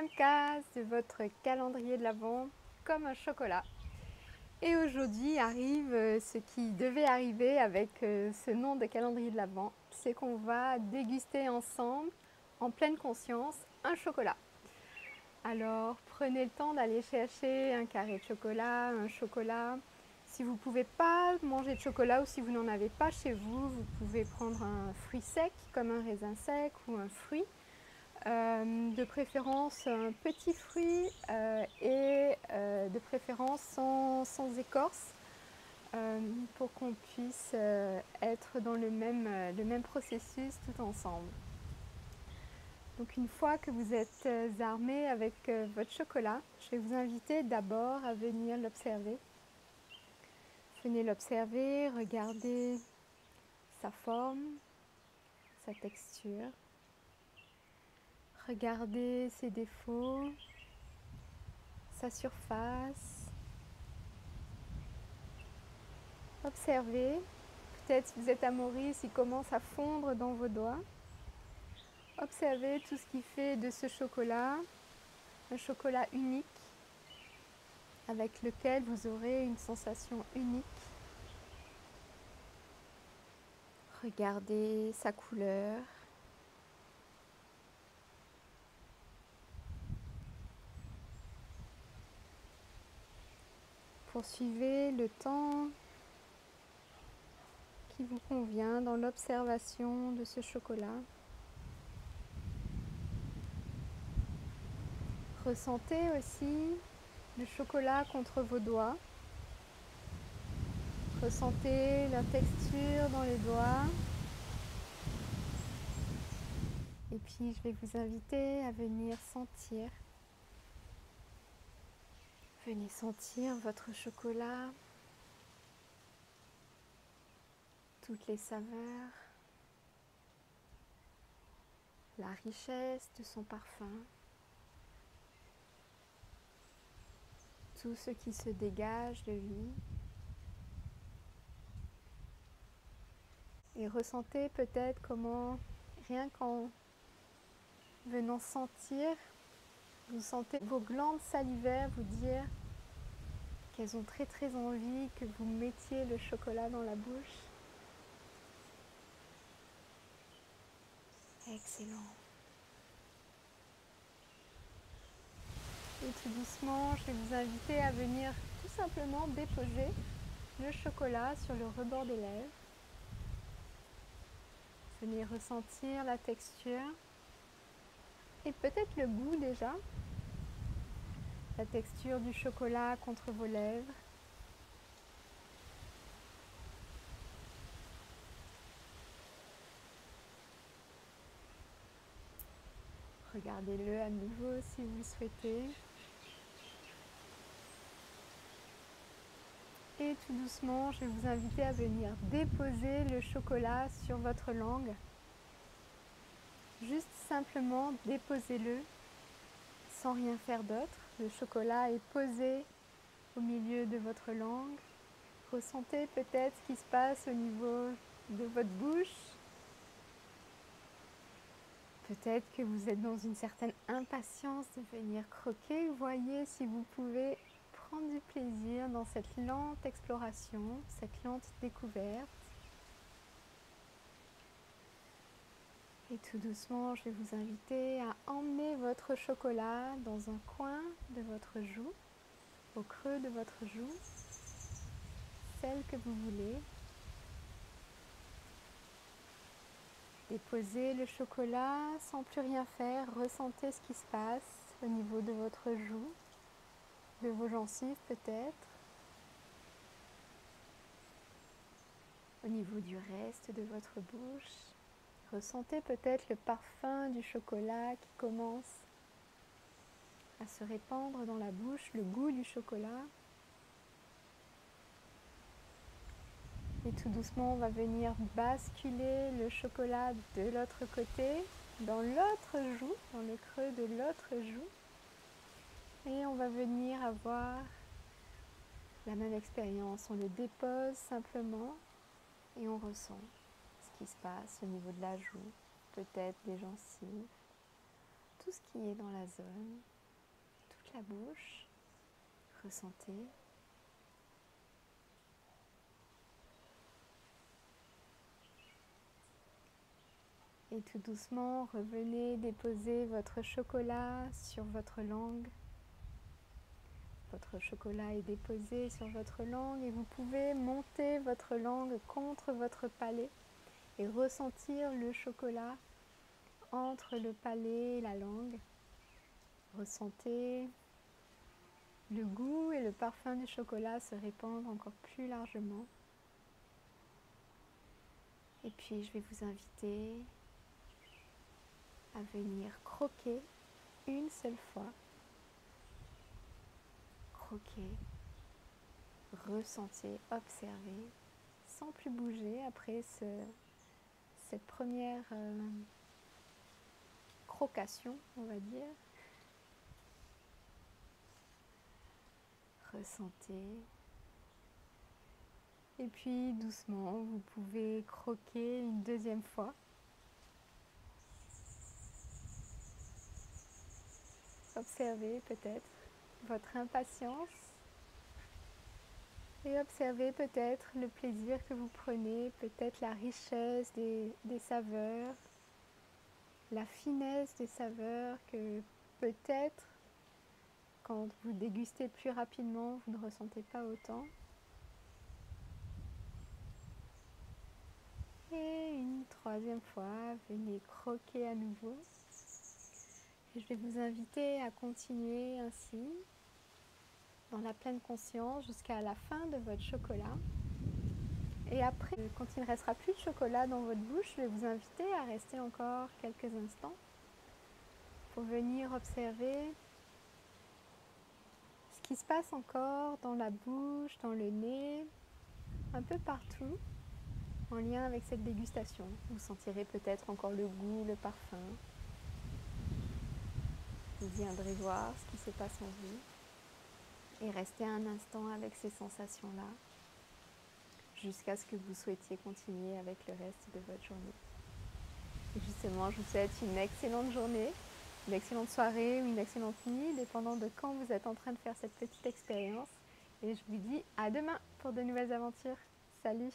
deuxième case de votre calendrier de l'Avent, comme un chocolat. Et aujourd'hui arrive ce qui devait arriver avec ce nom de calendrier de l'Avent, c'est qu'on va déguster ensemble, en pleine conscience, un chocolat. Alors prenez le temps d'aller chercher un carré de chocolat, un chocolat. Si vous ne pouvez pas manger de chocolat ou si vous n'en avez pas chez vous, vous pouvez prendre un fruit sec comme un raisin sec ou un fruit. De préférence un petit fruit et de préférence sans écorce pour qu'on puisse être dans le même processus tout ensemble. Donc une fois que vous êtes armé avec votre chocolat, je vais vous inviter d'abord à venir l'observer. Venez l'observer, regardez sa forme, sa texture. Regardez ses défauts, sa surface. Observez. Peut-être si vous êtes à Maurice, il commence à fondre dans vos doigts. Observez tout ce qui fait de ce chocolat un chocolat unique avec lequel vous aurez une sensation unique. Regardez sa couleur. Poursuivez le temps qui vous convient dans l'observation de ce chocolat. Ressentez aussi le chocolat contre vos doigts. Ressentez la texture dans les doigts. Et puis je vais vous inviter à venir sentir. Venez sentir votre chocolat, toutes les saveurs, la richesse de son parfum, tout ce qui se dégage de lui. Et ressentez peut-être comment, rien qu'en venant sentir, vous sentez vos glandes salivaires vous dire qu'elles ont très envie que vous mettiez le chocolat dans la bouche. Excellent. Et tout doucement, je vais vous inviter à venir tout simplement déposer le chocolat sur le rebord des lèvres. Venez ressentir la texture et peut-être le goût déjà. La texture du chocolat contre vos lèvres. Regardez-le à nouveau si vous le souhaitez. Et tout doucement, je vais vous inviter à venir déposer le chocolat sur votre langue. Juste simplement déposez-le sans rien faire d'autre. Le chocolat est posé au milieu de votre langue. Ressentez peut-être ce qui se passe au niveau de votre bouche. Peut-être que vous êtes dans une certaine impatience de venir croquer. Voyez si vous pouvez prendre du plaisir dans cette lente exploration, cette lente découverte. Et tout doucement, je vais vous inviter à emmener votre chocolat dans un coin de votre joue, au creux de votre joue, celle que vous voulez. Déposez le chocolat sans plus rien faire, ressentez ce qui se passe au niveau de votre joue, de vos gencives peut-être, au niveau du reste de votre bouche. Ressentez peut-être le parfum du chocolat qui commence à se répandre dans la bouche, le goût du chocolat. Et tout doucement, on va venir basculer le chocolat de l'autre côté, dans l'autre joue, dans le creux de l'autre joue. Et on va venir avoir la même expérience. On le dépose simplement et on ressent ce qui se passe au niveau de la joue, peut-être des gencives, tout ce qui est dans la zone. toute la bouche. Ressentez. Et tout doucement, revenez déposer votre chocolat sur votre langue. Votre chocolat est déposé sur votre langue et vous pouvez monter votre langue contre votre palais et ressentir le chocolat entre le palais et la langue. Ressentez le goût et le parfum du chocolat se répandre encore plus largement. Et puis je vais vous inviter à venir croquer une seule fois. Croquer, ressentez, observez, sans plus bouger après cette première crocation, on va dire. Ressentez. Et puis doucement, vous pouvez croquer une deuxième fois. Observez peut-être votre impatience et observez peut-être le plaisir que vous prenez, peut-être la richesse des saveurs, la finesse des saveurs que peut-être quand vous dégustez plus rapidement, vous ne ressentez pas autant. Et une troisième fois, venez croquer à nouveau. Et je vais vous inviter à continuer ainsi, dans la pleine conscience, jusqu'à la fin de votre chocolat. Et après, quand il ne restera plus de chocolat dans votre bouche, je vais vous inviter à rester encore quelques instants pour venir observer ce qui se passe encore dans la bouche, dans le nez, un peu partout, en lien avec cette dégustation. Vous sentirez peut-être encore le goût, le parfum. Vous viendrez voir ce qui se passe en vous et restez un instant avec ces sensations-là jusqu'à ce que vous souhaitiez continuer avec le reste de votre journée. Et justement, je vous souhaite une excellente journée, une excellente soirée ou une excellente nuit, dépendant de quand vous êtes en train de faire cette petite expérience. Et je vous dis à demain pour de nouvelles aventures. Salut!